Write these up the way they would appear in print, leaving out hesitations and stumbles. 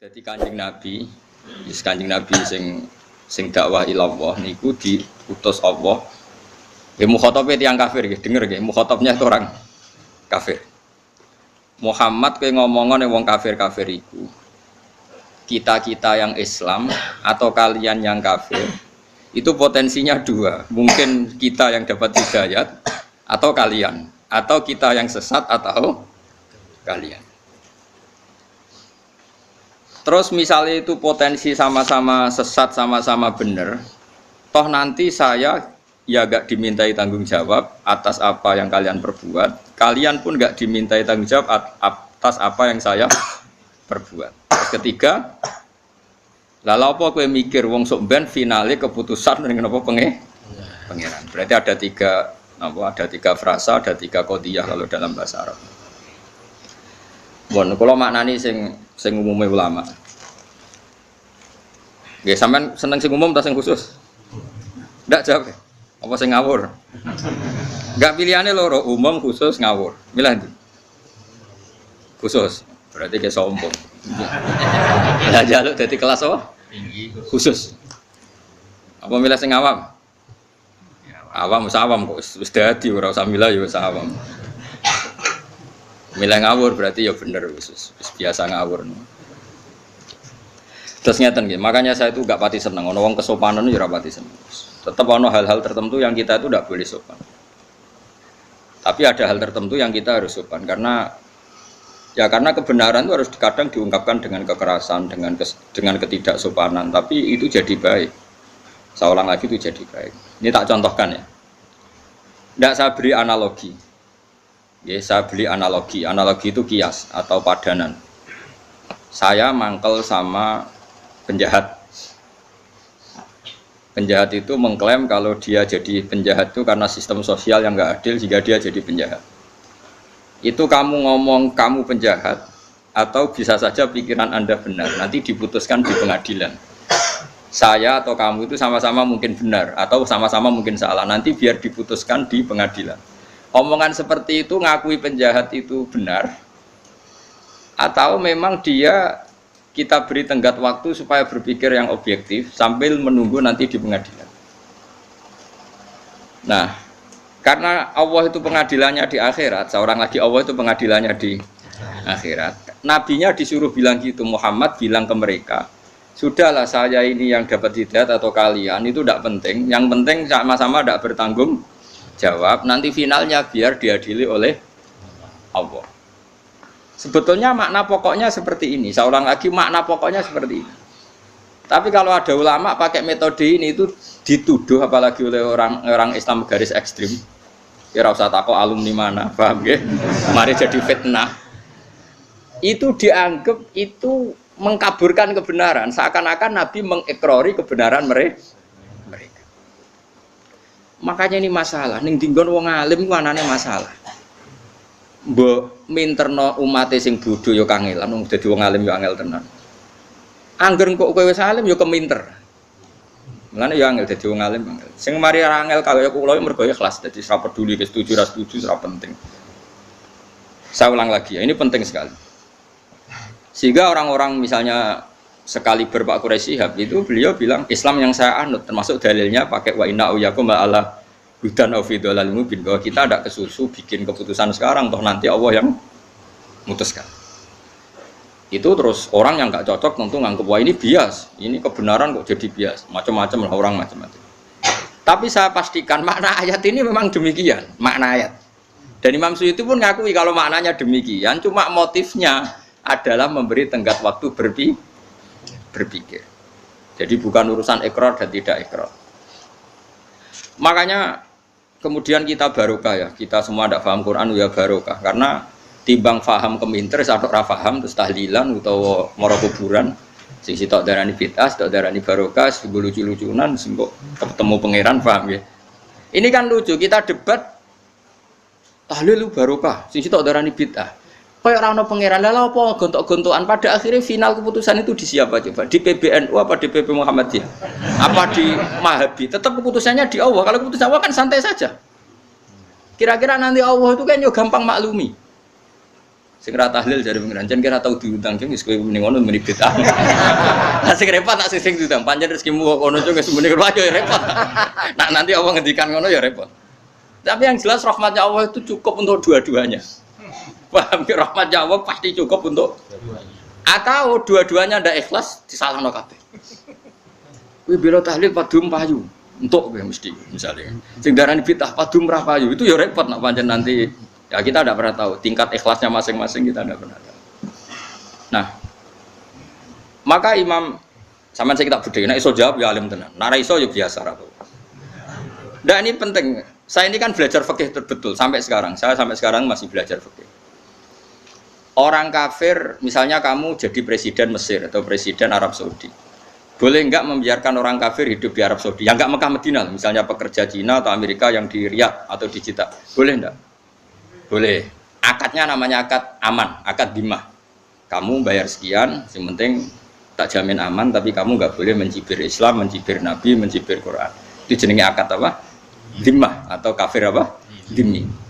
Jadi Kanjeng Nabi sing dakwah ilallah niku diutus Allah. Ya mukhatabnya tiyang kafir nggih, denger nggih, mukhatabnya itu orang kafir. Muhammad kowe ngomongan wong kafir-kafir iku. Kita-kita yang Islam atau kalian yang kafir itu potensinya dua. Mungkin kita yang dapat hidayat atau kalian, atau kita yang sesat atau kalian. Terus misalnya itu potensi sama-sama sesat, sama-sama benar, toh nanti saya ya gak dimintai tanggung jawab atas apa yang kalian perbuat, kalian pun gak dimintai tanggung jawab atas apa yang saya perbuat. Terus ketiga, lalu apa kowe mikir wong sok ben finale keputusan dengan apa pangeran. Berarti ada tiga frasa, ada tiga qodiyah kalau dalam bahasa Arab. Bon, kalau maknani sing umumnya ulama. Nggih, sampean seneng sing umum atau sing khusus? Ndak jawab. Apa sing ngawur? Enggak pilihane loro, umum khusus ngawur. Milih ndi? Khusus. Berarti ke sombong. Lah jaluk dadi kelas apa? Tinggi khusus. Apa milih sing awam? Awam kok wis dadi ora usah milih ya wis awam. Milih ngawur berarti ya bener wis biasa ngawur. Terus ngeten nggih, makanya saya itu enggak pati seneng ana wong kesopanan ya ora pati seneng. Tetap ana hal-hal tertentu yang kita itu enggak boleh sopan. Tapi ada hal tertentu yang kita harus sopan karena kebenaran itu harus kadang diungkapkan dengan kekerasan, dengan ketidaksopanan, tapi itu jadi baik. Seorang lagi itu jadi baik. Ini tak contohkan ya. Tidak saya beri analogi. Ya, saya beli analogi. Analogi itu kias atau padanan. Saya mangkel sama penjahat. Penjahat itu mengklaim kalau dia jadi penjahat itu karena sistem sosial yang nggak adil sehingga dia jadi penjahat. Itu kamu ngomong kamu penjahat atau bisa saja pikiran Anda benar. Nanti diputuskan di pengadilan. Saya atau kamu itu sama-sama mungkin benar atau sama-sama mungkin salah. Nanti biar diputuskan di pengadilan. Omongan seperti itu ngakui penjahat itu benar atau memang dia kita beri tenggat waktu supaya berpikir yang objektif sambil menunggu nanti di pengadilan. Nah, karena Allah itu pengadilannya di akhirat, seorang lagi Allah itu pengadilannya di akhirat. Nabinya disuruh bilang gitu, Muhammad bilang ke mereka, sudahlah saya ini yang dapat hidayat atau kalian itu tidak penting. Yang penting sama-sama tidak bertanggung jawab. Nanti finalnya biar diadili oleh Allah. Sebetulnya makna pokoknya seperti ini. Seorang lagi makna pokoknya seperti ini. Tapi kalau ada ulama pakai metode ini itu dituduh apalagi oleh orang Islam garis ekstrim. Ya usah takut alumni mana, paham ya? Mari jadi fitnah. Itu dianggap itu mengkaburkan kebenaran. Seakan-akan Nabi mengikrori kebenaran mereka. Makanya ini masalah. Ning dinggon wong alim ku anane masalah. Mbok minterno umate sing bodho ya kangelan, wong dadi wong alim ya angel tenan. Angger kok kowe wis alim ya keminter. Mulane ya angel dadi wong alim angel. Sing mari ora angel kaya kula mergo ikhlas dadi ora peduli wis setuju ora setuju ora penting. Saya ulang lagi ya, ini penting sekali. Sehingga orang-orang misalnya sekali Pak Quraisy Shihab itu beliau bilang Islam yang saya anut termasuk dalilnya pakai wa inna uyakum ala hudan aw fi dhalal mubin, bahwa kita ada kesusu bikin keputusan sekarang toh nanti Allah yang memutuskan. Itu terus orang yang nggak cocok tentu nganggep wah ini bias, ini kebenaran kok jadi bias, macam-macam lah orang macam-macam. Tapi saya pastikan makna ayat ini memang demikian, makna ayat. Dan Imam Suyuti pun ngakui kalau maknanya demikian, cuma motifnya adalah memberi tenggat waktu berpikir. Jadi bukan urusan ikrar dan tidak ikrar. Makanya kemudian kita barokah ya, kita semua tidak paham Quran ya barokah, karena timbang paham keminter atau ora paham terus tahlilan utawa mara kuburan sing sitok darani bid'ah, sitok darani barokah, sing lucu-lucunan sing kok ketemu pangeran, paham ya. Ini kan lucu, kita debat tahlil barokah, sing sitok darani bid'ah. Kayak ora ono pangeran, lha apa gontok-gontokan, pada akhirnya final keputusan itu di siapa coba? Di PBNU apa di PP Muhammadiyah? Apa di Mahabi? Tetap keputusannya di Allah. Kalau keputusan Allah kan santai saja. Kira-kira nanti Allah itu kan yo gampang maklumi. Sing ra tahlil jare pengiran jan kira tau diundang jeng wis kowe muni ngono muni bid'ah. Lah sing repot tak sing diundang pancen rezekimu kok ngono jeng wis muni wae ya repot. Nah nanti Allah ngendikan ngono ya repot. Tapi yang jelas rahmatnya Allah itu cukup untuk dua-duanya. Paham ya rahmatnya Allah pasti cukup untuk atau dua-duanya ndak ikhlas disalahno kabeh. Kuwi bela tahlil padum payu. Entuk kowe mesti misalnya. Sing darani bid'ah padum ra payu itu ya repot nek pancen nanti ya kita tidak pernah tahu tingkat ikhlasnya masing-masing kita tidak pernah tahu. Nah, maka Imam sama saya kita budaya, nah iso jawab ya alim tenan, nara iso ya biasa ratu. Nah ini penting. Saya ini kan belajar fikih betul sampai sekarang. Saya sampai sekarang masih belajar fikih. Orang kafir, misalnya kamu jadi presiden Mesir atau presiden Arab Saudi, boleh enggak membiarkan orang kafir hidup di Arab Saudi? Yang enggak Mekah Madinah, misalnya pekerja Cina atau Amerika yang di Riyadh atau di Jeddah, boleh enggak? Boleh. Akadnya namanya akad aman, akad dimah. Kamu bayar sekian, yang penting tak jamin aman, tapi kamu nggak boleh mencibir Islam, mencibir Nabi, mencibir Quran. Itu jenenge akad apa? Dimah atau kafir apa? Dimi.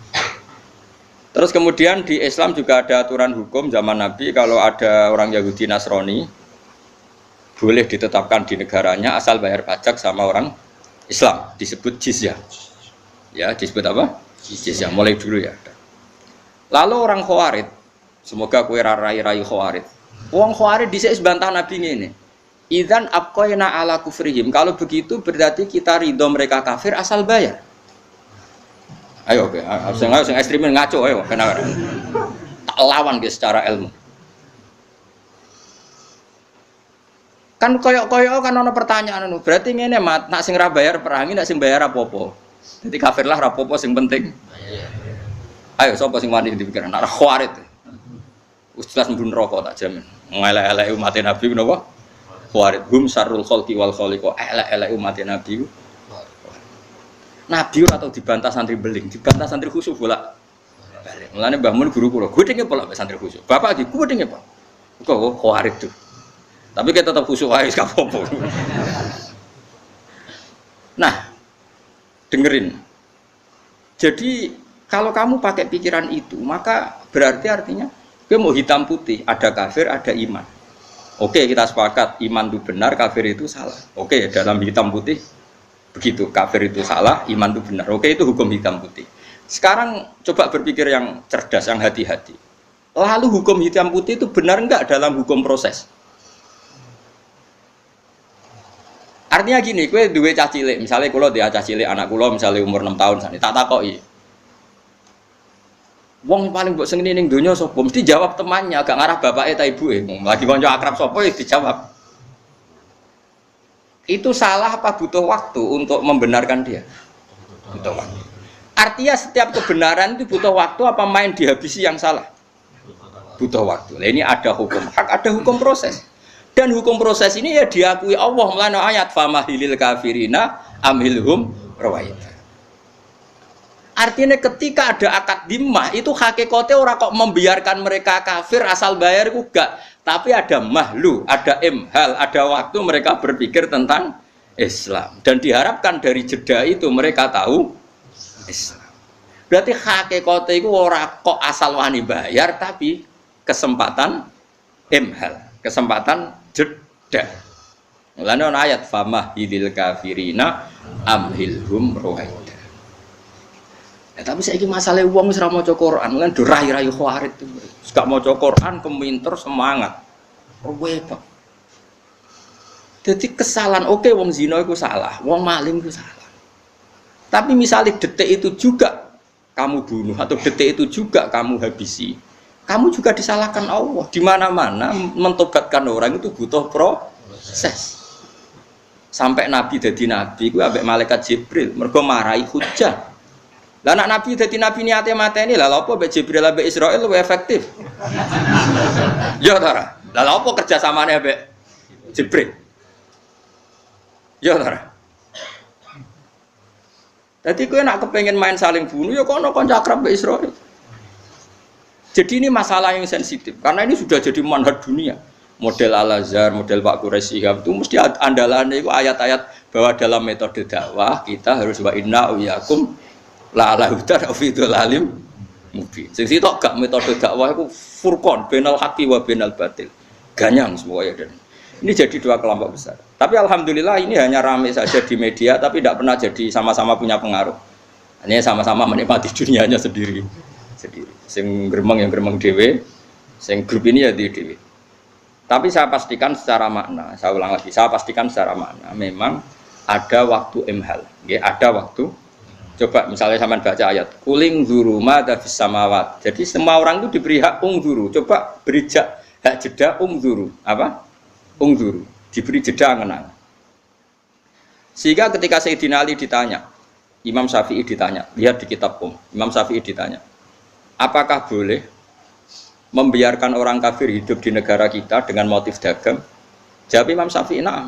Terus kemudian di Islam juga ada aturan hukum zaman Nabi kalau ada orang Yahudi Nasrani boleh ditetapkan di negaranya asal bayar pajak sama orang Islam, disebut jizyah. Ya, disebut apa? Jizyah. Mulai dulu ya. Lalu orang Khawarid, semoga kue rai-rai Khawarid. Wong Khawarid dhisik bantah Nabi ngene. Idzan abqaina ala kufrihim. Kalau begitu berarti kita ridho mereka kafir asal bayar. Ayo oke, sing ekstremen ngaco ayo kenapa? Tak lawan dia secara ilmu. Kan koyo-koyo kan ana pertanyaan anu. Berarti ngene mat, nak sing ra bayar perangi, nak sing bayar apa-apa. Jadi kafir lah ra apa-apa sing penting. Ayo sapa sing wani dipikiran anak Khawarid. Wis jelas mlebu neraka tak jamin. Ngelek-elek umat Nabi napa? Khawarid hum syarrul khalqi wal khaliq. Elek-elek umat Nabi. Nabi ora tau dibantah santri beling, dibantah santri khusyuk bolak balik. Mulane Mbah Mun guru kula, gedenge pola santri khusyuk. Bapak iki gedenge apa? Kok Khawarid tuh. Tapi kita tetap khusyuk wae gak apa-apa. Nah, dengerin. Jadi kalau kamu pakai pikiran itu, maka berarti artinya kita mau hitam putih, ada kafir, ada iman. Oke, kita sepakat iman itu benar, kafir itu salah. Oke, dalam hitam putih begitu, kafir itu salah, iman itu benar. Oke, itu hukum hitam putih. Sekarang coba berpikir yang cerdas, yang hati-hati. Lalu hukum hitam putih itu benar enggak dalam hukum proses? Artinya gini, kowe duwe cah cilik, misalnya kula duwe cah cilik, anak kula misalnya umur 6 tahun sane, tak takoki. Wong paling mbok seneng ning donya sapa? Mesti jawab temannya, agak ngarah bapake ta ibuke. Lagi kanca akrab sapa ya dijawab. Itu salah apa butuh waktu untuk membenarkan dia? Butuh waktu. Artinya setiap kebenaran itu butuh waktu apa main dihabisi yang salah? Butuh waktu. Nah, ini ada hukum hak, ada hukum proses. Dan hukum proses ini ya diakui Allah melalui ayat famahilil kafirina amhilhum rawaita. Artinya ketika ada akad dimah itu hakikatnya orang kok membiarkan mereka kafir asal bayar juga, tapi ada mahlu, ada imhal, ada waktu mereka berpikir tentang Islam dan diharapkan dari jeda itu mereka tahu Islam. Berarti hakikatnya itu orang kok asal wani bayar tapi kesempatan imhal, kesempatan jeda. Mulane ayat famahilil kafirina amhilhum rawaita. Ya, tapi saya ini masalah uang wis ra maca Quran, kan do rai-rai Khawarid itu. Gak maca Quran keminter semangat. Repot. Jadi kesalahan oke wong zina itu salah, wong maling itu salah. Tapi misalnya detik itu juga kamu bunuh atau detik itu juga kamu habisi, kamu juga disalahkan Allah. Di mana-mana mentobatkan orang itu butuh proses. Sampai Nabi jadi Nabi, gue ambek malaikat Jibril, mergo marahi Hujjah. Lah anak Nabi dadi nabi niate mateni lah lha apa mbek Jibril ambek Israil luwih efektif. Ya ta ora? Lah lha apa kerjasamane ambek Jibril? Ya ta ora? Dadi kowe nek kepengin main saling bunuh ya kono kanca akrab mbek Israil. Jadi ini masalah yang sensitif karena ini sudah jadi manhaj dunia. Model Al-Azhar, model Pak Quraisy Shihab itu mesti andalannya itu ayat-ayat bahwa dalam metode dakwah kita harus wa inna uyakum la ala hudan afidul alim mubin. Sing sitok gak metode dakwah iku furqan bainal haqqi wa bainal batil. Ganyang semuanya dan ini jadi dua kelompok besar. Tapi alhamdulillah ini hanya ramai saja di media tapi tidak pernah jadi sama-sama punya pengaruh. Hanya sama-sama menikmati dunianya sendiri. Sing gremeng yang gremeng dhewe, sing grup ini ya di dhewe. Tapi saya pastikan secara makna, saya ulang lagi, saya pastikan secara makna memang ada waktu imhal. Ya, ada waktu. Coba misalnya sampean baca ayat kuling zuru madza fis samawat. Jadi semua orang itu diberi hak ungzuru. Coba beri hak jeda ungzuru. Apa? Ungzuru. Diberi jeda angen-angen. Sehingga ketika Sayyidina Ali ditanya, Imam Syafi'i ditanya, lihat di kitab Imam Syafi'i ditanya, apakah boleh membiarkan orang kafir hidup di negara kita dengan motif dagang? Jawab Imam Syafi'i, na'am.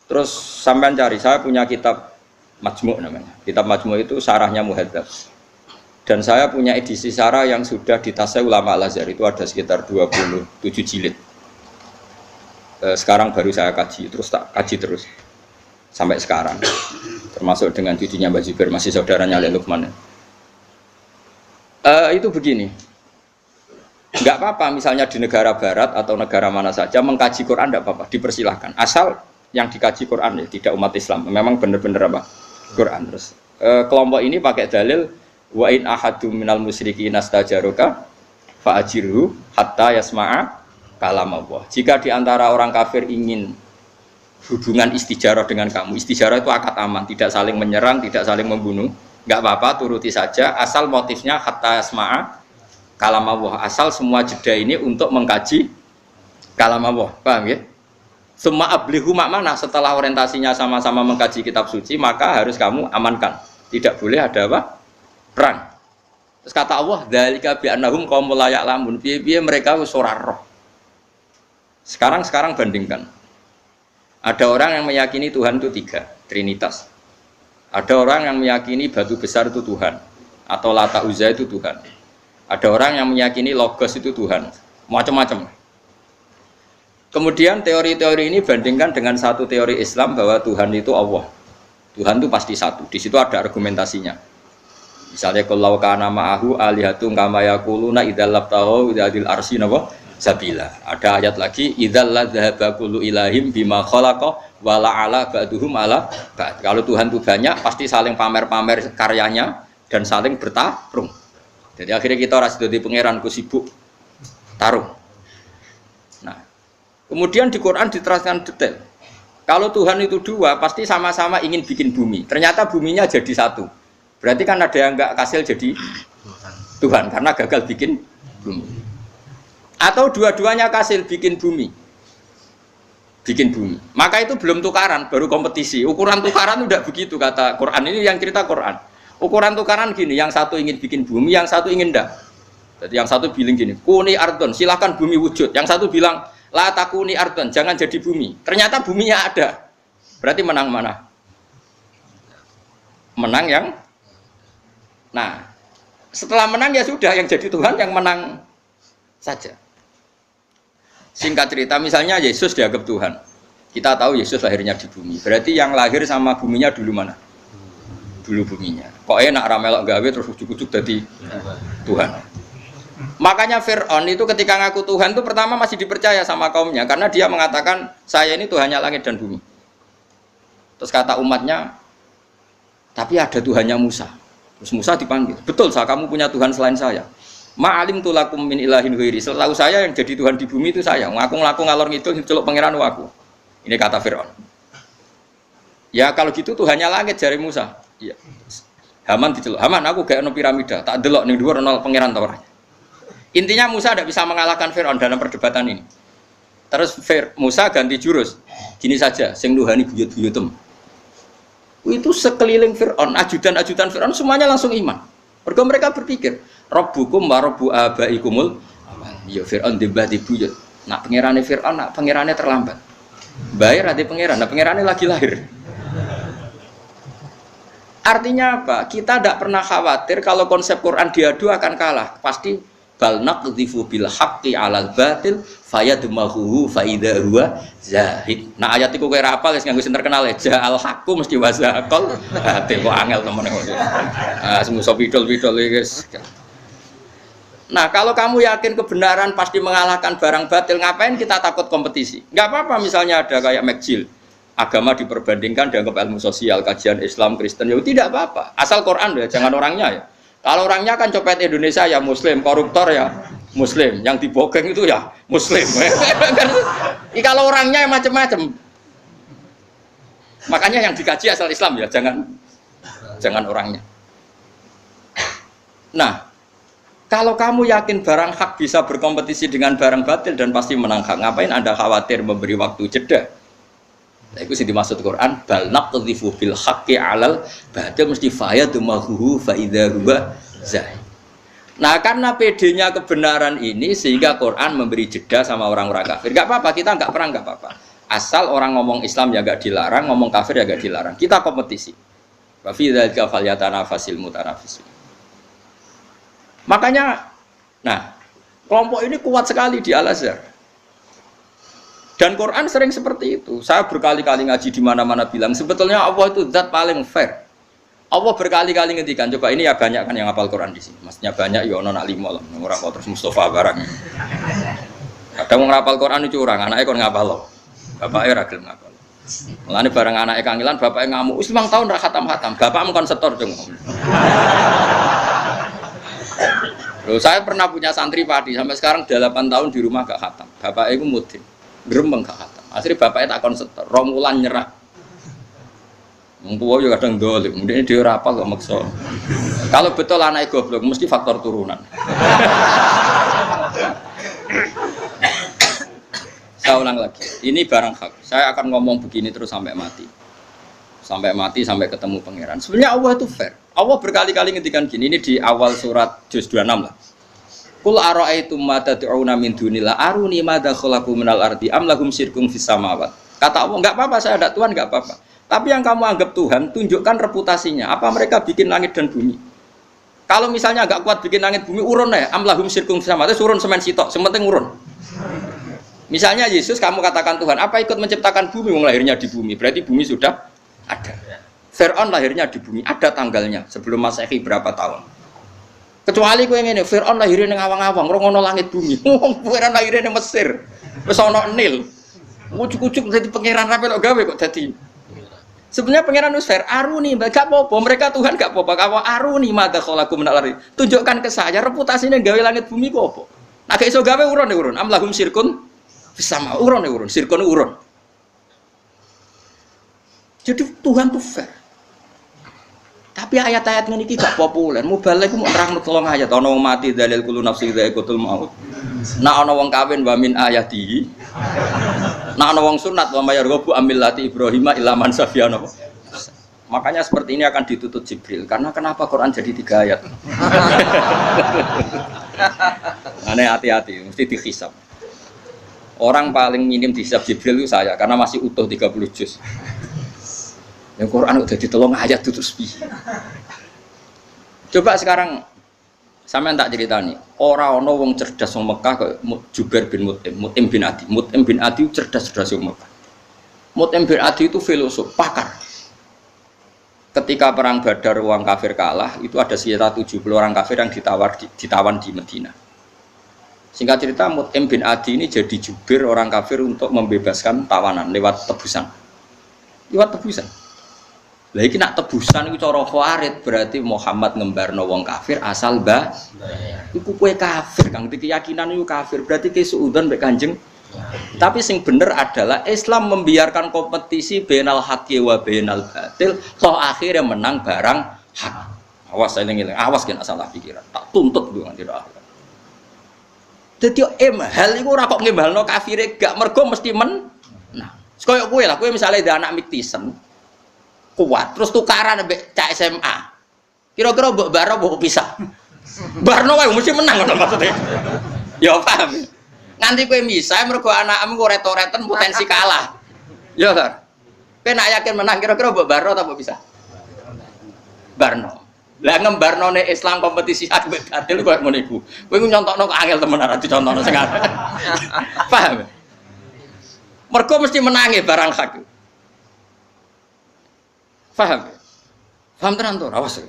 Terus sampean cari, saya punya kitab Majmu' namanya. Kitab Majmu' itu sarahnya Muhadzab. Dan saya punya edisi sarah yang sudah ditasai ulama Al-Azhar, itu ada sekitar 27 jilid. Sekarang baru saya kaji, terus tak kaji terus sampai sekarang. Termasuk dengan cucunya Mbak Zubair, masih saudaranya Ali Lukman. Itu begini. Enggak apa-apa misalnya di negara barat atau negara mana saja mengkaji Quran enggak apa-apa, dipersilahkan. Asal yang dikaji Quran ya, tidak umat Islam. Memang benar-benar apa? Quran. Terus kelompok ini pakai dalil wa in ahadum minal musyrikin astajaruka fa ajirhu hatta yasma'a kalam Allah. Jika di antara orang kafir ingin hubungan istijarah dengan kamu, istijarah itu akad aman, tidak saling menyerang, tidak saling membunuh, enggak apa-apa, turuti saja asal motifnya hatta yasma'a kalam Allah. Asal semua jeda ini untuk mengkaji kalam Allah. Paham ya? Semua ablihu makmana setelah orientasinya sama-sama mengkaji kitab suci, maka harus kamu amankan. Tidak boleh ada apa? Perang. Terus kata Allah, dzalika bi annahum qaumul la ya'lamun. Piye-piye mereka wis ora roh. Sekarang bandingkan. Ada orang yang meyakini Tuhan itu 3, Trinitas. Ada orang yang meyakini batu besar itu Tuhan atau Lata Uzza itu Tuhan. Ada orang yang meyakini Logos itu Tuhan. Macam-macam. Kemudian teori-teori ini bandingkan dengan satu teori Islam bahwa Tuhan itu Allah. Tuhan itu pasti satu. Di situ ada argumentasinya. Misalnya kalau kana ma'ahu alihatun kama yaquluna idzal labtahu idzal arsy sabila. Ada ayat lagi idzal ladzhaba kullu ilahim bima khalaqa wala ala ba'duhum ala ba'd. Kalau Tuhan itu banyak pasti saling pamer-pamer karyanya dan saling bertarung. Jadi akhirnya kita ora sida di pangeran ku sibuk tarung. Nah, kemudian di Quran diterangkan detail. Kalau Tuhan itu 2, pasti sama-sama ingin bikin bumi. Ternyata buminya jadi 1. Berarti kan ada yang enggak kasil jadi Tuhan karena gagal bikin bumi. Atau dua-duanya kasil bikin bumi. Bikin bumi. Maka itu belum tukaran, baru kompetisi. Ukuran tukaran udah begitu kata Quran. Ini yang cerita Quran. Ukuran tukaran gini, yang satu ingin bikin bumi, yang satu ingin enggak. Jadi yang satu bilang gini, kuni ardon, silakan bumi wujud. Yang satu bilang la takuni ardon, jangan jadi bumi. Ternyata buminya ada. Berarti menang mana? Menang yang. Nah, setelah menang ya sudah, yang jadi Tuhan yang menang saja. Singkat cerita, misalnya Yesus dianggap Tuhan. Kita tahu Yesus lahirnya di bumi. Berarti yang lahir sama buminya dulu mana? Dulu buminya. Kok enak ramelok gawe terus ujuk-ujuk jadi Tuhan. Makanya Fir'aun itu ketika ngaku Tuhan itu pertama masih dipercaya sama kaumnya karena dia mengatakan saya ini Tuhannya langit dan bumi. Terus kata umatnya, tapi ada Tuhannya Musa. Terus Musa dipanggil, betul kamu punya Tuhan selain saya. Ma'alim tulakum min ilahin ghairi. Setahu saya yang jadi Tuhan di bumi itu saya. Ngaku ngalor ngidul celuk pangeran aku. Ini kata Fir'aun. Ya kalau gitu Tuhannya langit jari Musa. Iya. Haman diceluk. Haman aku gak ono piramida, tak delok ning dhuwur ono pangeran ta ora. Intinya Musa tidak bisa mengalahkan Fir'aun dalam perdebatan ini. Terus Musa ganti jurus. Gini saja, sing nuhani buyut-buyutem. Itu sekeliling Fir'aun, ajudan-ajudan Fir'aun semuanya langsung iman. Mereka mereka berpikir, Rabbukum wa Rabbu abaikumul. Ya Fir'aun dibah dibuyut. Nak pangerane Fir'aun, nak pangerane terlambat. Bayar ada pangeran, nak pangerane lagi lahir. Artinya apa? Kita tidak pernah khawatir kalau konsep Quran diadu akan kalah. Pasti bal naqdhifu bil haqqi 'alal batil fayadmaghuhu fa idza huwa zahid. Nah ayat iku kowe ra apal wis nganggo sing terkenal ya al haqqu mesti wasaqal batil kok angel temen kok. Ah semuso pidol-pidol iki guys. Nah kalau kamu yakin kebenaran pasti mengalahkan barang batil, ngapain kita takut kompetisi? Nggak apa-apa misalnya ada kayak McGill, agama diperbandingkan dianggap ilmu sosial, kajian Islam, Kristen, ya tidak apa-apa. Asal Quran ya, jangan orangnya ya. Kalau orangnya kan copet Indonesia ya Muslim, koruptor ya Muslim, yang dibogeng itu ya Muslim. Kalau orangnya yang macam-macam, makanya yang dikaji asal Islam ya, jangan orangnya. Nah, kalau kamu yakin barang hak bisa berkompetisi dengan barang batil dan pasti menang hak, ngapain Anda khawatir memberi waktu jeda? Nah, itu sih dimaksud Quran, bal naqdhifu bil haqqi 'alal batil mesti fayadmaghuhu fa idza huwa zahid. Nah, karena PD-nya kebenaran ini sehingga Quran memberi jeda sama orang-orang kafir. Enggak apa-apa, kita enggak perang, enggak apa-apa. Asal orang ngomong Islam ya enggak dilarang, ngomong kafir ya enggak dilarang. Kita kompetisi. Wa fi dzalika falyatanafasil mutanafisun. Makanya, nah, kelompok ini kuat sekali di Al-Azhar. Dan Quran sering seperti itu. Saya berkali-kali ngaji di mana-mana bilang, sebetulnya Allah itu zat paling fair. Allah berkali-kali ngendikan, coba ini ya banyak kan yang hafal Quran di sini. Maksudnya banyak, ya ono nak limo lah, ora kok terus Mustafa barang. Kadang wong ngapal Quran itu curang, anaknya kon ngapal loh. Bapaknya ora gelem ngapal. Mulane barang anaknya kangilan, bapaknya ngamuk, wis 5 tahun ra khatam-khatam. Bapakmu kon setor dong. Loh, saya pernah punya santri padi sampai sekarang 8 tahun di rumah gak khatam. Bapaknya itu mudin. Grembeng gak khatam. Akhirnya bapaknya takon setor, romulan nyerah. Wong tuwa yo kadang dolim, mendene dhewe ora apal kok maksa. Kalau betul anake goblok mesti faktor turunan. Saya ulang lagi, ini barang hak. Saya akan ngomong begini terus sampai mati. Sampai mati, sampai ketemu pangeran. Sebenarnya Allah itu fair. Allah berkali-kali ngendikan gini, ini di awal surat Juz 26 lah. Qul ara'aytum ma tad'una min dunillah aruni madza khalaqu minal ardi am lahum syirkun fis samawat. Kata Allah, enggak apa-apa saya ada Tuhan, enggak apa-apa. Tapi yang kamu anggap Tuhan, tunjukkan reputasinya. Apa mereka bikin langit dan bumi? Kalau misalnya enggak kuat bikin langit bumi, urun ya. Am lahum syirkun fis samawat, urun semen sitok, sementing urun. Misalnya Yesus kamu katakan Tuhan, apa ikut menciptakan bumi, wong lahirnya di bumi? Berarti bumi sudah ada. Fir'aun lahirnya di bumi, ada tanggalnya sebelum Masehi berapa tahun. Kecuali kowe ngene, Fir'aun lahirnya ning awang-awang, ora ono langit bumi. Wong Fir'aun lahirnya ning Mesir. Wis ono Nil. Ujuk-ujuk dadi pangeran ra pelok gawe kok dadi. Sebenarnya pangeran wis fair, aruni gak apa-apa, mereka Tuhan gak apa-apa. Kawa aruni madza khalaqu minal ardi. Tunjukkan ke saya reputasine gawe langit bumi kok apa. Nah gak iso gawe urun. Am lahum syirkun sama urun. Syirkun urun. Jadi Tuhan tuh fair. Tapi ayat-ayat ini gak populer. Mubalek ku nerangno 3 ayat. Ana wong mati dalil kullu nafsin dha'iqatul maut. Nah ana wong kawin wa min ayati. Nah ana wong sunat wa mayarghabu amillati Ibrahim illa man safiyana. Makanya seperti ini akan ditutup Jibril. Karena kenapa Quran jadi 3 ayat? Aneh hati-hati, mesti dihisab. Orang paling minim dihisab Jibril itu saya karena masih utuh 30 juz. Yang Quran udah ditolong ayat itu terus piye. Coba sekarang sampean tak ceritani, ora ana wong cerdas wong Mekah kok Jubair bin Mut'im bin Adi. Mut'im bin Adi cerdas-cerdas wong Mekah. Mut'im bin Adi itu filosof, pakar. Ketika perang Badar orang kafir kalah, itu ada sekitar 70 orang kafir yang ditawan di Madinah. Singkat cerita, Mut'im bin Adi ini jadi jubir orang kafir untuk membebaskan tawanan lewat tebusan. Lah iki nak tebusan iku cara Khawarij berarti Muhammad ngembarno wong kafir asal iku kowe kafir kang keyakinan iku kafir berarti ke suudzon mbek Kanjeng. Tapi sing bener adalah Islam membiarkan kompetisi bainal haqqi wa bainal batil, toh akhirnya menang barang hak. Awas eling-eling, awas kena salah pikiran. Tak tuntut dengan tidak akhir. Dadi hal iku ora kok ngembalno kafire gak mergo mesti men. Nah, koyo kowe lah, kowe misale ada anak Miktisen kuat, terus tukaran ambek cak SMA. Kira-kira mbok baro mbok pisah. Barno wae mesti menang ngono maksudnya. Ya paham. Nganti kowe misah mergo anakmu kok reto-reten potensi kalah. Ya kan. Kowe nak yakin menang kira-kira mbok baro ta mbok pisah? Barno. Lah ngembarnone Islam kompetisi hak mbek adil koyo ngono iku. Kowe nyontokno kok angel temen ora dicontohno sing arep. Paham? Mergo mesti menangi barang hak. Paham? Paham tenan to? Awas.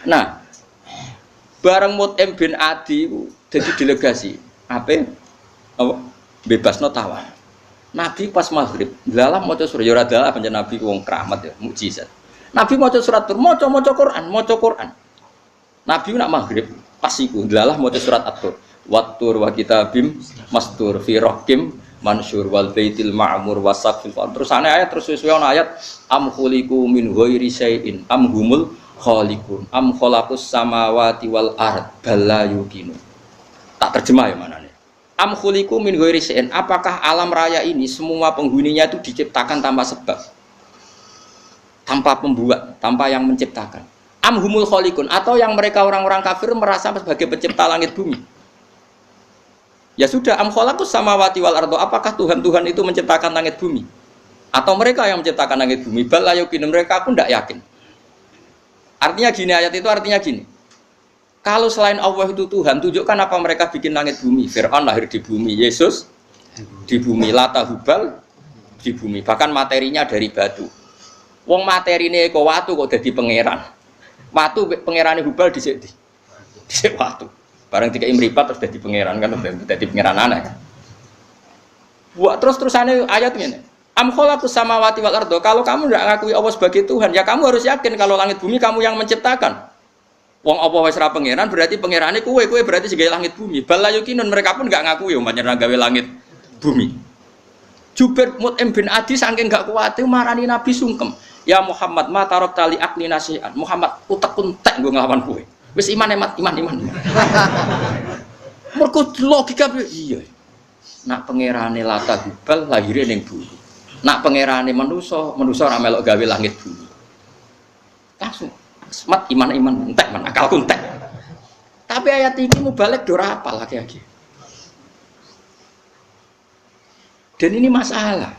Nah, bareng Mut'im bin Adi iku dadi delegasi. Apa? Bebasno tawan. Nabi pas maghrib, dalam maca surah ya ora dalah pancen Nabi wong keramat ya, mukjizat. Nabi maca surat Tur, maca Quran. Nabi nak maghrib pas iku dalah maca surat At-Tur. Wat-tur wa kitabim mastur fi raqim mansur wal baitil ma'mur wasaqfil. Terus ayat terus sesuai ayat am khuliqu min ghairi syai'in am humul khaliqun am khalaqus samawati wal ard bala yuqinu. Tak terjemah ya manane. Am khuliqu min ghairi syai'in, apakah alam raya ini semua penghuninya itu diciptakan tanpa sebab? Tanpa pembuat, tanpa yang menciptakan. Am humul khaliqun, atau yang mereka orang-orang kafir merasa sebagai pencipta langit bumi. Ya sudah, am khalaqus samawati wal ardo, apakah Tuhan itu menciptakan langit bumi? Atau mereka yang menciptakan langit bumi? Bal la yuqinu, mereka pun tidak yakin. Artinya gini, ayat itu artinya gini. Kalau selain Allah itu Tuhan, tunjukkan apa mereka bikin langit bumi. Fir'aun lahir di bumi, Yesus di bumi, Lata Hubal di bumi. Bahkan materinya dari batu. Wong materine kok watu kok dadi pangeran. Watu pangerane Hubal dhisik watu. Bareng tiga imripat terus dadi pangeran kan, dadi pangeran aneh kan. Buat terus-terusane ayat ngene. Am khalaqus samawati wal ardo. Kalau kamu tidak ngakui Allah sebagai Tuhan, ya kamu harus yakin kalau langit bumi kamu yang menciptakan. Wong apa wis ra pangeran berarti pangerane kowe berarti sebagai langit bumi. Bal la yuqinun, mereka pun enggak ngakui umpamane ra gawe langit bumi. Jubair Mut'im bin Adi saking enggak kuat marani Nabi sungkem. Ya Muhammad ma tarok tali akli nasihan. Muhammad utek-untek nggo nglawan kowe. Wis iman. Mergo logika iya. Nak pangerane Lata Hubal lahire ning bumi. Nak pangerane manusa ora melok gawe langit bumi. Langsung semat iman entek man akalku entek. Tapi ayat ini mubalek ora apal lagi. Dan ini masalah.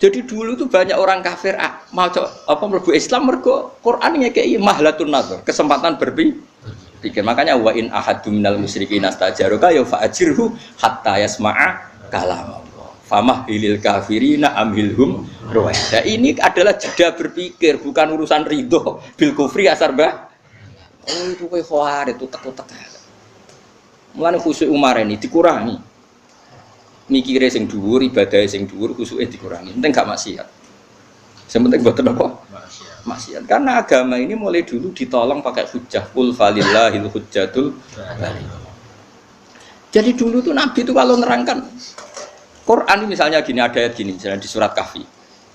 Jadi dulu tuh banyak orang kafir mau mlebu Islam mergo Quran ngekeki mahlatun nazar, kesempatan berpikir. Makanya wa in ahadum minal musyrikin astajaruka ya fa'ajirhu hatta yasma'a kalam Allah. Famahilil kafirina amhilhum ruwaida. Ini adalah jeda berpikir, bukan urusan ridho bil kufri asar bah. Oh itu kowe khawar itu tek-tek. Mulane khusyuk Umar ini dikurangi. Mikire sing dhuwur, ibadahe sing dhuwur, khusyuke dikurangi. Penting gak maksiat. Sing penting mboten apa? Maksiat. Karena agama ini mulai dulu ditolong pakai hujjah. Qul falillahil hujjatul baligh. Jadi dulu tuh Nabi itu kalau nerangkan Quran misalnya gini, ada ayat gini misalnya di surat Kahfi.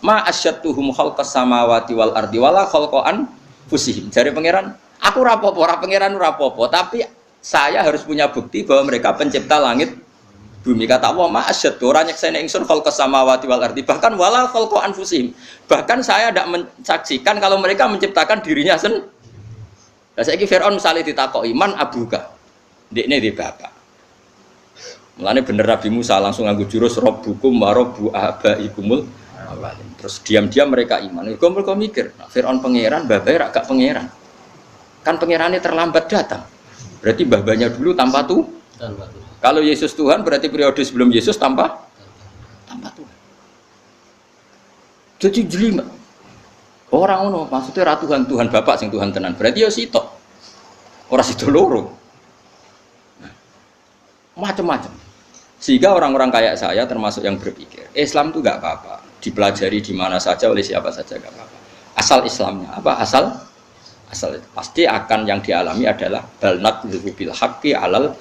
Ma asyattuhum khalqas samawati wal ardi wala khalqan fusihim. Jare pangeran, aku rapopo, ora pangeran ora rapopo, tapi saya harus punya bukti bahwa mereka pencipta langit bumi. Kata Allah, ma asyattu ora nyekseni ingsun khalqas samawati wal ardi, bahkan wala khalqan fusihim. Bahkan saya tidak mensaksikan kalau mereka menciptakan dirinya sendiri. Lah saiki Firaun misalnya ditakoki man abuka. Ndekne di bapak. Mulane bener Nabi Musa langsung nganggo jurus rabbukum wa rabbu abaikumul awalin. Terus diam-diam mereka iman. Mereka mikir, nah, Firaun pangeran, babae ra gak pangeran. Kan pangerane terlambat datang. Berarti babanya dulu tanpa Tuhan. Kalau Yesus Tuhan berarti periode sebelum Yesus tanpa Tuhan. Jadi jelimet. Orang ngono maksudnya ra Tuhan Bapak sing Tuhan tenan. Berarti ya sitok. Ora sitok loro. Nah, macam-macam. Sehingga orang-orang kayak saya termasuk yang berpikir Islam itu gak apa-apa, dipelajari di mana saja oleh siapa saja gak apa-apa. Asal Islamnya apa? Asal itu pasti akan yang dialami adalah balnat bil haqqi alal.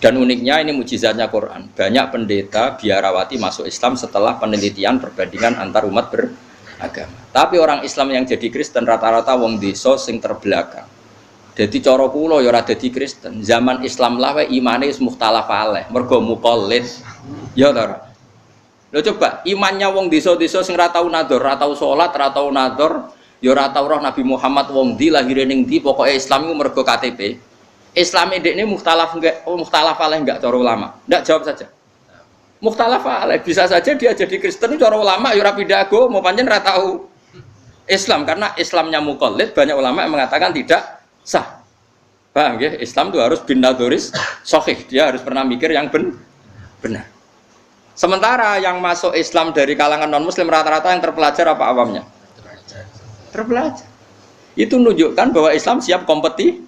Dan uniknya ini mujizatnya Quran. Banyak pendeta biarawati masuk Islam setelah penelitian perbandingan antar umat beragama. Tapi orang Islam yang jadi Kristen rata-rata wong desa sing terbelakang. Jadi cara kula ya ora dadi Kristen. Zaman Islam lah wae imane wis mukhtalaf alaih, mergo muqallid. Ya ta. Lho coba imannya wong desa-desa sing ora tau nador, ora tau salat, ora tau nador, ya ora tau roh Nabi Muhammad wong ndi lahire ning ndi, pokoke Islam iku mergo KTP. Islam ndekne mukhtalaf alaih enggak cara ulama. Ndak jawab saja. Mukhtalaf alaih bisa saja dia jadi Kristen cara ulama ya ora pindah agama, pancen ora tau Islam karena Islamnya muqallid banyak ulama yang mengatakan tidak sah. Paham ya? Islam itu harus bin nadzoris sahih, dia harus pernah mikir yang benar. Sementara yang masuk Islam dari kalangan non muslim rata-rata yang terpelajar apa awamnya? Terpelajar. Itu menunjukkan bahwa Islam siap kompetisi.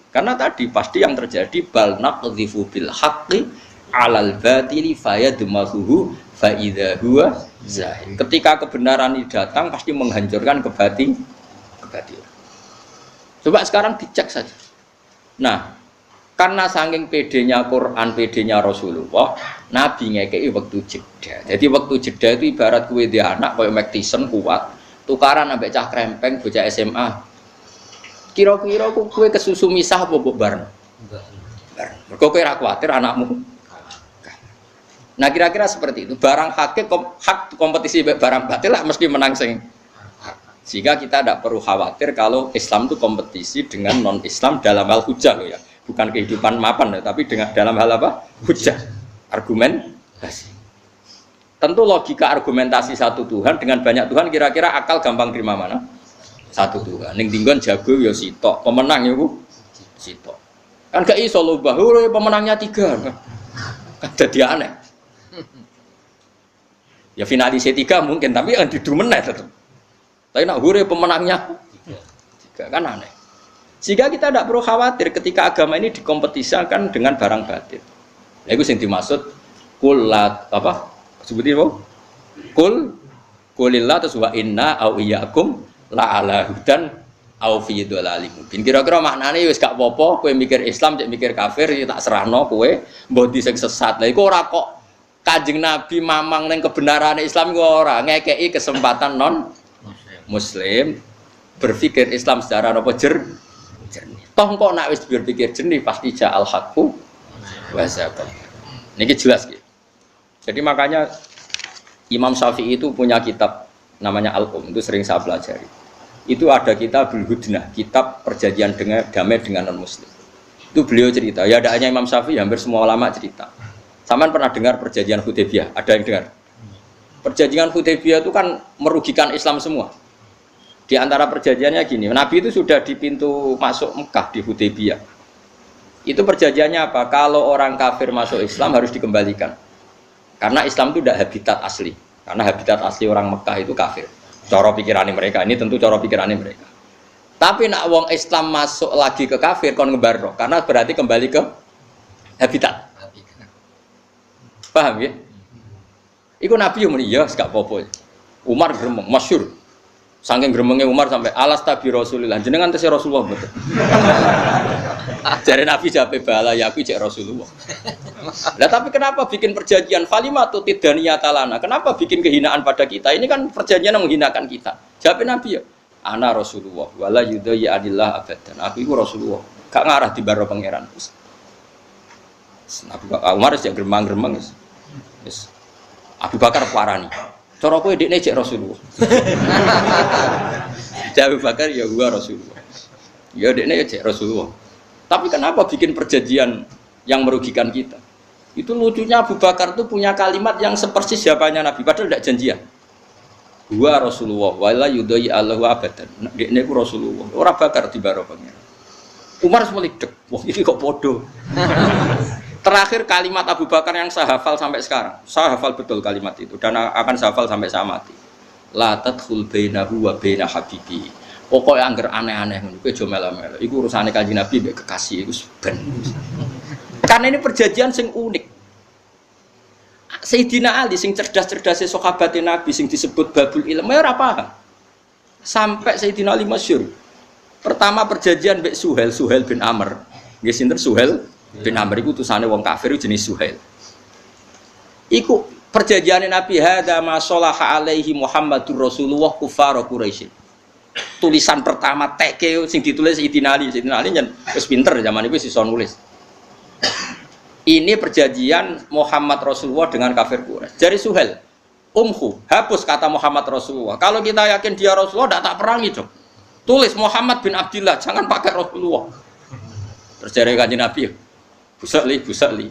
Karena tadi pasti yang terjadi bal naqdhifu bil haqqi 'alal batili fayadmaghuhu fa idza huwa zahir. Ketika kebenaran ini datang pasti menghancurkan kebatilan. Coba sekarang dicek saja. Nah, karena saking pedenya Quran, pedenya Rasulullah, Nabi ngekei waktu jeda. Jadi waktu jeda itu ibarat kue dia anak kayak Mike Tyson kuat, tukaran ambek cah krempeng bocah SMA. Kira-kira kue kesusu misah apa bareng? Bareng. Mergo kowe ra kuwatir anakmu. Nah, kira-kira seperti itu. Barang hak kompetisi barang batil lah mesti menang sing. Sehingga kita tidak perlu khawatir kalau Islam itu kompetisi dengan non-Islam dalam hal hujah loh ya. Bukan kehidupan mapan ya, tapi dengan dalam hal apa? Hujah. Argumentasi. Tentu logika argumentasi satu Tuhan dengan banyak Tuhan kira-kira akal gampang terima mana? Satu Tuhan. Ning dinggon jago ya sitok, pemenang ya Bu. Sitok. Kan gak iso lobah, pemenangnya 3. Kan jadi aneh. Ya finalis 3 mungkin, tapi yang didu meneh tetep. Tapi nak hure pemenangnya 3 kan aneh. Sehingga kita tidak perlu khawatir ketika agama ini dikompetisikan dengan barang batil. Nah, itu yang dimaksud kulat apa? Sebutin apa? Kulillah terus wa inna au iyyakum la ala hudan au fi dhalalim mubin. Kira-kira maknane wis gak apa-apa kowe mikir Islam cek mikir kafir ya tak serahno kowe mbok di sing sesat. Lah iku ora kok Kanjeng Nabi mamang ning kebenaran Islam iku ora ngekeki kesempatan non muslim berpikir Islam secara apa jernih. Toh kok nak wis berpikir jernih pasti ja'al haqqu wa zaqa. Niki jelas gitu. Jadi makanya Imam Syafi'i itu punya kitab namanya Al-Um, itu sering saya pelajari. Itu ada kitab Hudnah, kitab perjanjian damai dengan non muslim. Itu beliau cerita, ya ada hanya Imam Syafi'i, hampir semua ulama cerita. Saman pernah dengar perjanjian Hudaybiyah? Ada yang dengar? Perjanjian Hudaybiyah itu kan merugikan Islam semua. Di antara perjanjiannya gini, Nabi itu sudah di pintu masuk Mekah di Hudaybiyah. Itu perjanjiannya apa? Kalau orang kafir masuk Islam harus dikembalikan. Karena Islam itu tidak habitat asli. Karena habitat asli orang Mekah itu kafir. Cara pikirannya mereka, ini tentu cara pikirannya mereka. Tapi nak wong Islam masuk lagi ke kafir kon ngebarno, karena berarti kembali ke habitat. Paham ya? Iku Nabi yang muni ya gak apa-apa. Umar gremeng, masyhur. Saking gremenge Umar sampai alas tabi Rasulullah. Jenengan tesih Rasulullah betul. Jare Nabi jape bala ya aku cek Rasulullah. Lah tapi kenapa bikin perjanjian falimatu tidaniyata lana? Kenapa bikin kehinaan pada kita? Ini kan perjanjian yang menghinakan kita. Jawab Nabi ya, ana Rasulullah wala yudai adillah abadan. Aku itu Rasulullah. Gak ngarah di baro pangeran. Nabi Umar sing gremang-gremeng wis. Abu Bakar parani. Cara kowe dekne cek Rasulullah. Abu Bakar ya gua Rasulullah. Ya dekne ya cek Rasulullah. Tapi kenapa bikin perjanjian yang merugikan kita? Itu lucunya Abu Bakar itu punya kalimat yang sepersis jawabannya Nabi, padahal tidak janjian. Gua Rasulullah, wala yudai Allahu abadan. Dekne ku Rasulullah. Ora bakar di baro pangeran. Umar semelik, wah ini kok bodoh. Terakhir kalimat Abu Bakar yang saya hafal sampai sekarang. Saya hafal betul kalimat itu dan akan saya hafal sampai saya mati. La tadkhul bainahu wa baina habibi. Pokoknya angger aneh-aneh ngono kowe aja melo-melo. Iku urusane Kanjeng Nabi mbek kekasih iku ben. Karena ini perjanjian sing unik. Sayyidina Ali sing cerdas-cerdase sahabat Nabi sing disebut babul ilm ora paham. Sampai Sayyidina Ali masyhur. Pertama perjanjian mbek Suhail bin Amr. Nggih sinten Suhail bin Amr iku utusane wong kafir jenis Suhail. Iku perjanjian Nabi hadza ma shalaha alaihi Muhammadur Rasulullah kufar Quraisy. Tulisan pertama teke sing ditulis Sayyidina Ali nyen wis pinter zaman iku wis iso nulis. Ini perjanjian Muhammad Rasulullah dengan kafir Quraisy. Dari Suhail, hapus kata Muhammad Rasulullah. Kalau kita yakin dia Rasulullah, tidak tak perangi dong. Tulis Muhammad bin Abdullah, jangan pakai Rasulullah. Terus dari Kanjeng Nabi, busek li.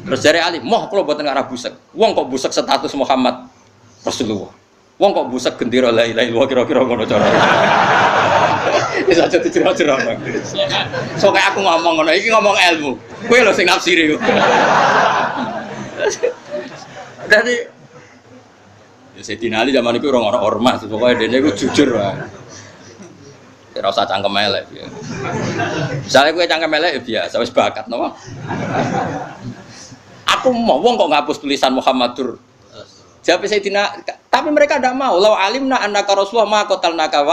Terus dari Ali, moh kalau buatan arah busek. Wong kok busek status Muhammad Rasulullah. Wong kok busek gendera la ilaha illallah kira-kira ngono cara. Wis aja dicero-cero. Sok aku ngomong ngono iki ngomong ilmu. Kowe lho sing nafsiri. Dadi ya Sayyidina Ali zaman iku ora ono ormas, pokoke dene iku jujur wae. Ora usah cangkem elek. Misale kowe cangkem elek ya biasa wis bakat napa. Aku mau wong kok ngapus tulisan Muhammadur. Jawab Sayyidina, tapi mereka tidak mau. Lau alimna annaka Rasulullah ma qatalnaka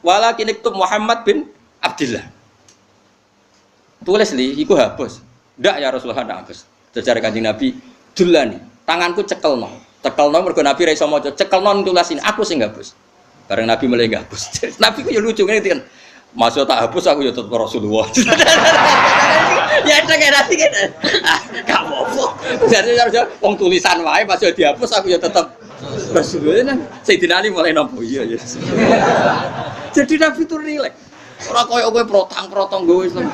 walakin iktub Muhammad bin Abdillah. Tulis li, iku hapus. Ndak ya Rasulullah ndak hapus. Secara Kanjeng Nabi, dulani, tanganku cekelno. Cekelno mergo Nabi ra iso maca, cekelno tulis ini, aku sing hapus. Bareng Nabi mulai hapus. Nabi ku ya lucu ngene kan. Masuk tak hapus aku ya tetep Rasulullah. Ya ada kayak nanti kan, gak apa-apa. Jadi harusnya wong tulisan wae pas dihapus aku ya tetap Rasulullah. Sayyidina Ali mulai nampu iya ya. Jadi Nabi itu rileks. Ora koyo kowe protang-protong nggo Islam.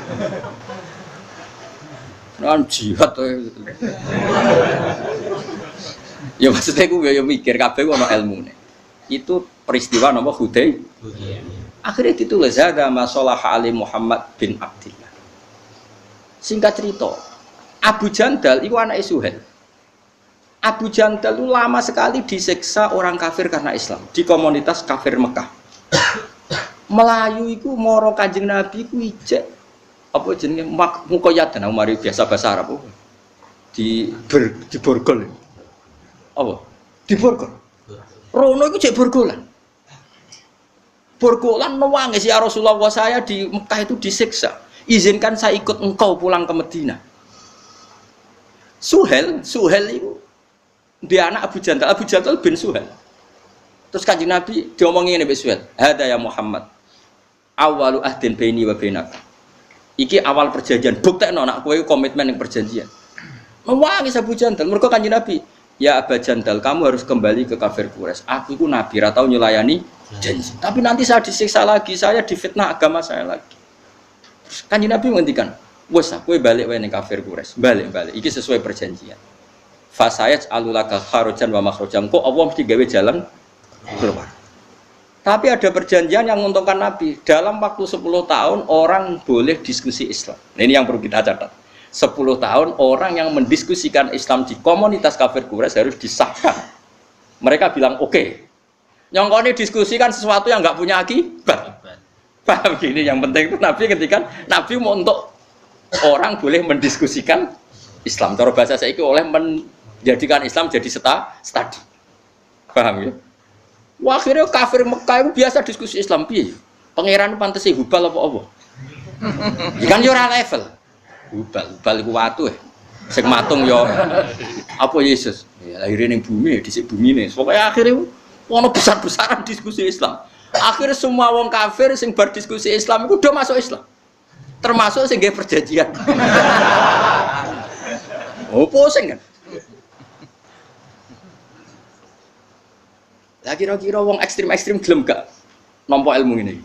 Nan jihad ya maksudnya gue ya mikir kabeh ono ilmune. Itu peristiwa napa Hudaybiyah. Akhirnya ditulis ada masalah Ali Muhammad bin Abdillah. Singkat cerita, Abu Jandal itu anak Suhail. Abu Jandal itu lama sekali disiksa orang kafir karena Islam di komunitas kafir Mekah. Melayu itu moro Kanjeng Nabi itu ijek apa jenenge mukoyatan Umar biasa bahasa Arab di borgol. Apa? Di borgol. Rono itu cek borgolan. Borgolan nangis ya Rasulullah, saya di Mekah itu disiksa. Izinkan saya ikut engkau pulang ke Madinah. Suhail itu dia anak Abu Jandal bin Suhail. Terus Kanjeng Nabi diomongin Nabi Suhail, "Hada ya Muhammad, awalu ahdin baini wa bainaka." Iki awal perjanjian, buktekno anak kowe komitmen yang perjanjian. Nangis Abu Jandal, mergo Kanjeng Nabi, "Ya Abu Jandal, kamu harus kembali ke kafir Quraisy. Aku itu nabi, ra tau nyulayani janji. Tapi nanti saya disiksa lagi, saya difitnah agama saya lagi." Terus Kanjeng Nabi menghentikan, "Wes kowe balik wae ning kafir Quraisy. Balik. Iki sesuai perjanjian. Fasayat alulaka kharojan wa makhrojan." Kok Allah mesti gawe jalan keluar. Tapi ada perjanjian yang menguntungkan Nabi. Dalam waktu 10 tahun orang boleh diskusi Islam. Nah, ini yang perlu kita catat. 10 tahun orang yang mendiskusikan Islam di komunitas kafir Quraisy harus disahkan. Mereka bilang oke. Nyongkone diskusikan sesuatu yang nggak punya akibat. Paham gini? Yang penting itu Nabi ketika Nabi mau untuk orang boleh mendiskusikan Islam. Cara bahasa saya itu oleh menjadikan Islam jadi studi. Paham ya? Wah, akhirnya kafir Mekah itu biasa diskusi Islam. Piye? Pangeran pantes Hubal apa Allah? Kan yo ora level. Hubal iku watu sing matung yo apa Yesus. Ya lahirnya ning bumi dhisik bumine. Pokoke akhirnya ono besar-besaran diskusi Islam. Akhirnya semua wong kafir sing bar diskusi Islam itu udah masuk Islam. Termasuk sing nggih perjanjian. Oh, pusing kan? Lah kira-kira wong ekstrim-ekstrim gelem gak nampa ilmu ini?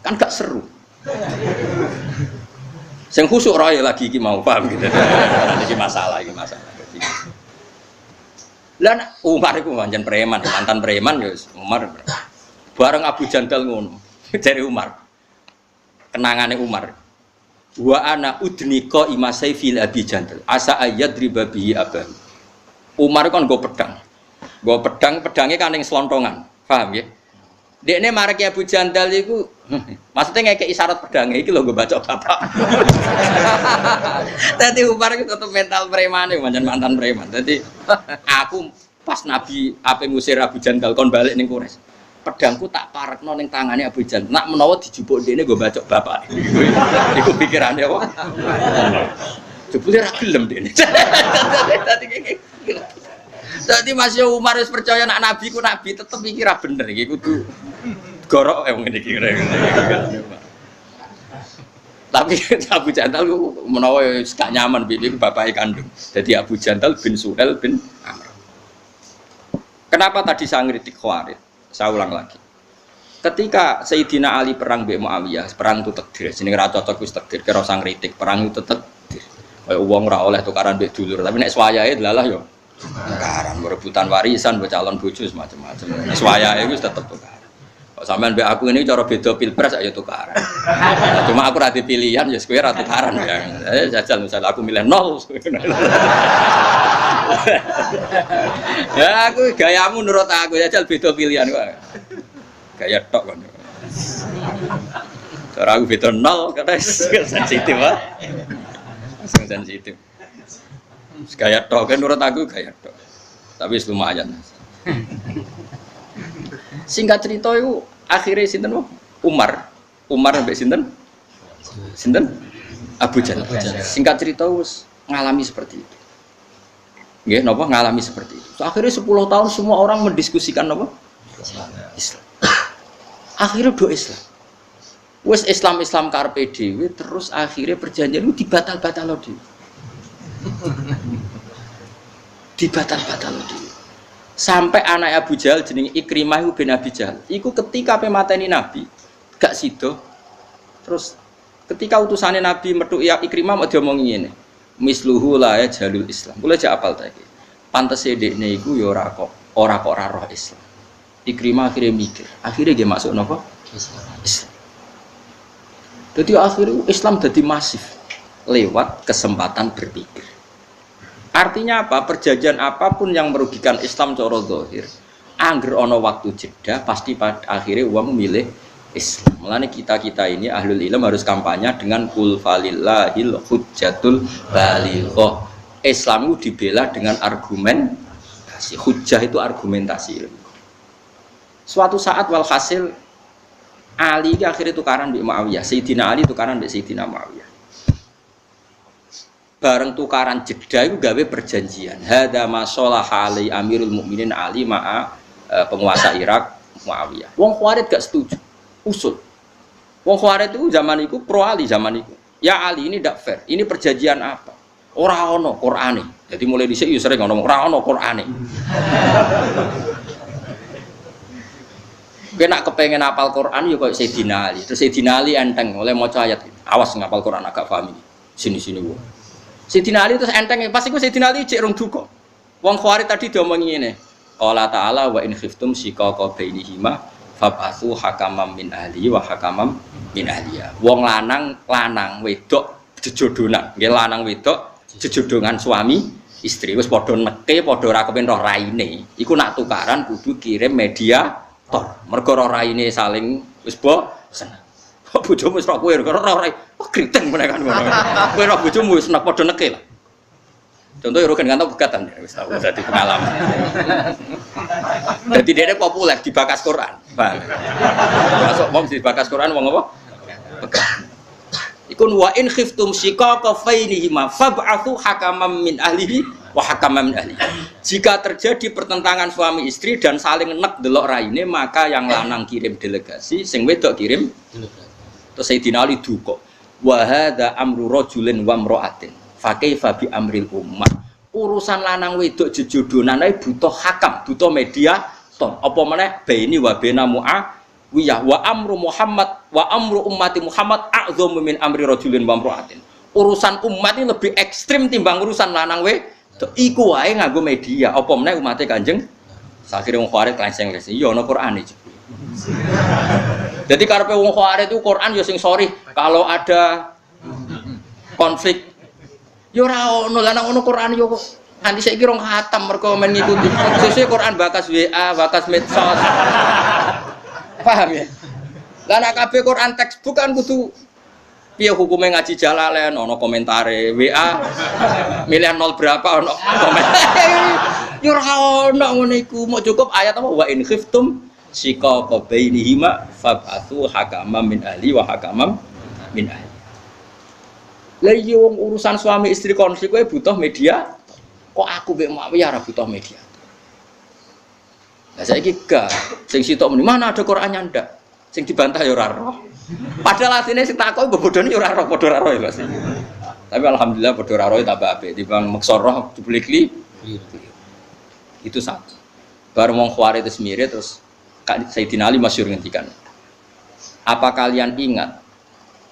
Kan gak seru. Sing khusuk rae lagi iki mau paham gitu. Iki masalah. Lah Umar iku pancen preman, mantan preman ya Umar. Bareng Abu Jandal ngono. Dari Umar. Kenangane Umar. Wa ana udnika imasai fil Abi Jandal. Asa ayadriba bihi abah. Umar kan nggo pedang. Pedangnya kan yang selontongan, paham ya? Dekne marek Abu Jandal itu, maksudnya ngekek isyarat pedangnya, itu loh gue baca bapak. Tadi Umar itu tetap mental preman, mantan preman. Jadi aku pas Nabi apa ngusir Abu Jandal kon balik ning Quraisy, pedangku tak parekno ning tangane Abu Jandal. Nak menawa dijupuk dekne gue baca bapak. Iku pikirannya apa? Jebule ra gelem dekne. Jadi Masya Umar harus percaya nak Nabi ku Nabi tetap mikir bener iki kudu gorok ngene iki. Tapi Abu Jandal ku menawa gak nyaman piye bapake kandung. Jadi Abu Jandal bin Suhail bin Amr. Kenapa tadi saya ngritik Khawarij? Saya ulang lagi. Ketika Sayyidina Ali perang mbek Muawiyah, perang itu takdir. Jenenge ra cocok wis takdir, kira usah ngritik, perang itu takdir. Kaya wong ora oleh tukaran mbek dulur, tapi nek swayahe delalah yo tukaran, rebutan warisan, calon bojo macam-macam. Suwaya itu tetap tukaran. Kok sampean mbek aku ini cara beda pilpres ayo tukaran. Nah, cuma aku ra pilihan ya kowe ra tukaran ya. Jajal misal aku milih 0. Ya aku gayamu menurut aku jajal beda pilihan kok. Gaya tok kan. Cara aku beda 0 karena sensitif ah. Sensitif. Gaya tok kan menurut aku gaya tok. Tapi lumayan. Singkat cerita itu akhirnya sinten Umar mbek sinten Abu Jahal. Singkat cerita wis ngalami seperti itu. Nggih napa ngalami seperti itu. So, akhirnya 10 tahun semua orang mendiskusikan napa? Islam. Akhirnya do Islam. Wis Islam karepe dhewe terus akhirnya perjanjian itu dibatal-batalo dhewe. Dibatal-batalo dhewe. Sampai anak Abu Jahal jenenge Ikrimah bin Abi Jahal. Iku ketika pemateni Nabi gak sido. Terus ketika utusannya Nabi metu Ikrimah mau diomongi ngene. Misluhu la ya jalul Islam. Kula jak apal ta iki. Pantese dekne iku ya ora kok roh Islam. Ikrimah akhirnya mikir. Akhirnya dia masuk napa? Islam. Jadi akhirnya Islam jadi masif lewat kesempatan berpikir. Artinya apa? Perjanjian apapun yang merugikan Islam cara zahir, angger ana waktu jeda pasti pada akhirnya uang memilih Islam. Mulane kita ini ahlul ilm harus kampanye dengan kul falillahil hujjatul balighah. Islam itu dibela dengan argumentasi. Hujjah itu argumentasi. Suatu saat walhasil Ali akhirnya tukaran mbek Muawiyah. Sayyidina Ali tukaran mbek Sayyidina Muawiyah. Bareng tukaran jeda itu gawe perjanjian. Hadza ma sholaha alai Amirul Mukminin Ali ma'a penguasa Irak Muawiyah. Wong Khawarij gak setuju. Usul. Wong Khawarij itu zaman itu pro Ali zaman itu. Ya Ali ini ndak fair. Ini perjanjian apa? Ora ono Qur'ane. Jadi mulai dhisik yo sering ngomong ora ono Qur'ane. Kena kepengen hafal Quran yo koyo Sayyidina Ali. Terus Sayyidina Ali enteng oleh maca ayat. Awas ngapal Quran agak paham iki. Sini wong. Sayyidina Ali terus enteng pas iku Sayyidina Ali cek rung duka. Wong Khawarij tadi diomongi ngene. Qala ta'ala wa in khiftum shiqaqa bainihima fab'atsu hakaman min ahli wa hakaman min ahliya. Wong lanang wedok jejodonan. Nggih lanang wedok jejodongan suami istri wis padha neke padha ora kepen roh raine. Iku nak tukaran kudu kirim mediator. Mergo roh raine saling wis bosen. Bojomu wis roh kowe roh rai. Wah kriting menekan ngono. Kowe roh bojomu wis nek padha neke lah. Contoh Rugen Kanto pegatan wis tau dadi pengalaman. Dadi dhek populer dibakas Quran. Paham. Masuk wong dibakas Quran wong apa? Pegat. Ikun wa in khiftum shiqaqa bainihima fab'atsu hakaman min ahlihi wa hakaman min ahlihi. Jika terjadi pertentangan suami istri dan saling nek delok raine, maka yang lanang kirim delegasi, sing wedok kirim delegasi. Terus Sayyidina Ali duka. Wa hadza amru rajulin wa imra'atin. Fa kaifa bi amril ummah. Urusan lanang wedok jejodonan ae butuh hakam, butuh mediator. Apa meneh baini wa baina Muawiyah wa amru Muhammad wa amru ummati Muhammad a'dhamu min amri rajulin wa imra'atin. Urusan umat ini lebih ekstrim timbang urusan lanang wedok. Iku wae nganggo media. Apa meneh umate Kanjeng. Akhire wong Khawarij klenceng-klenceng. Ya ana Qur'ane. Jadi karepe wong Khawarij itu Quran ya sing sorry kalau ada konflik. Ya ora ono lan ono Quran yo nganti saiki rong khatam mergo men ngikuti. Sesuk Quran bakas WA, bakas medsos. Paham ya? Lah nek kabeh Quran textbook kan kudu piye hukume ngaji Jalalain ono komentare WA milih 0 berapa ono komentar. Ya ora ono ngono iku, mok cukup ayat apa wa in khiftum shiqaqa bainihima fab'atsu hakaman min ahli wa hakaman min ahli. Lah iya wong urusan suami istri konflik kowe butuh media. Kok aku mbek Muawiyah ora butuh media. Lah saiki gak sing sitok muni mana ada Qur'annya ndak. Sing dibantah ya ora roh. Padahal asline sing takok bebodone ya ora roh, padha ora roh ya Mas. Tapi alhamdulillah padha ora roh tambah apik timbang meksa roh diblikli. Itu satu. Bar wong Khawarij itu semire terus Sayyidina Ali masyhur ngendikan. Apa kalian ingat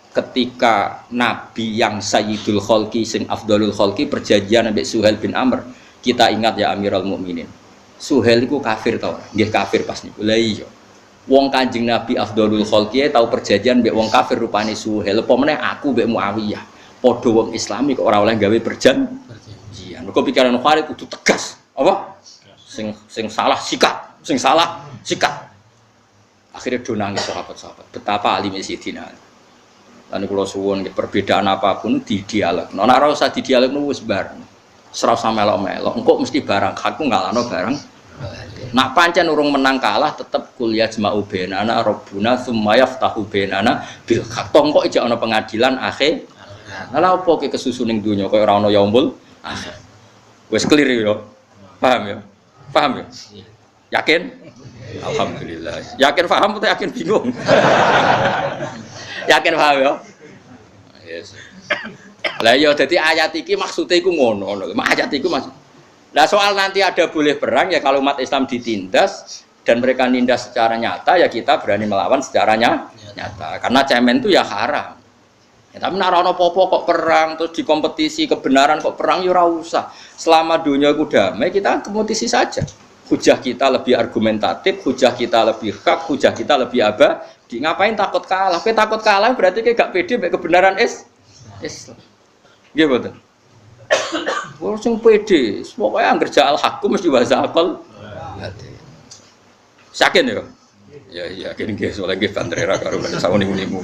ketika Nabi yang Sayyidul Khalqi sing Afdalul Khalqi perjanjian ambek Suhail bin Amr, Kita ingat ya Amirul Mukminin. Suhail iku kafir tau? Nggih kafir pas niku. Lah iya. Wong Kanjeng Nabi Afdhalul Khalqi tau perjanjian mbek wong kafir rupane Suhail. Apa meneh aku mbek Muawiyah. Padha wong Islami kok ora oleh gawe perjanjian. Mergo pikiran Khalid kudu tegas. Apa? Sing salah sikat, sing salah sikat. Akhirnya do nangis sahabat-sahabat. Betapa alimnya Sidina. Lan kula suwun perbedaan apapun di dialog. Nek ora usah di dialog wis bareng. Ora usah melok-melok. Engko mesti barang aku ngalano barang. Nak pancen urung menang kalah tetep kuliah jma'u bainana rabbuna tsumma yaftahu bainana bil haq. Kok ijak ana pengadilan akhir. Lah opo ki kesusu ning donya kaya ora ana yaumul akhir. Wis clear ya. Paham ya? Paham ya? Yakin? Alhamdulillah. Yakin paham atau yakin bingung? Yakin paham ya? Yes. Lah iya dadi ayat iki maksude iku ngono. Ayat iku maksud. Lah soal nanti ada boleh perang ya kalau umat Islam ditindas dan mereka nindas secara nyata ya kita berani melawan secara nyata. Karena cemen itu ya haram. Ya, tapi nek ana apa-apa kok perang terus di kompetisi kebenaran kok perang ya ora usah. Selama dunia itu damai kita kompetisi saja. Hujah kita lebih argumentatif, hujah kita lebih hak, hujah kita lebih abadi. Ngapain takut kalah? Kowe takut kalah berarti kowe gak pede mek kebenaran Islam. Nggih mboten. Wong sing pede, pokoke anggere ja'al hakum mesti bahasa akal. Yakin ya? Ya yakin nggih soalnya nggih bandrera karo sawune-unimu.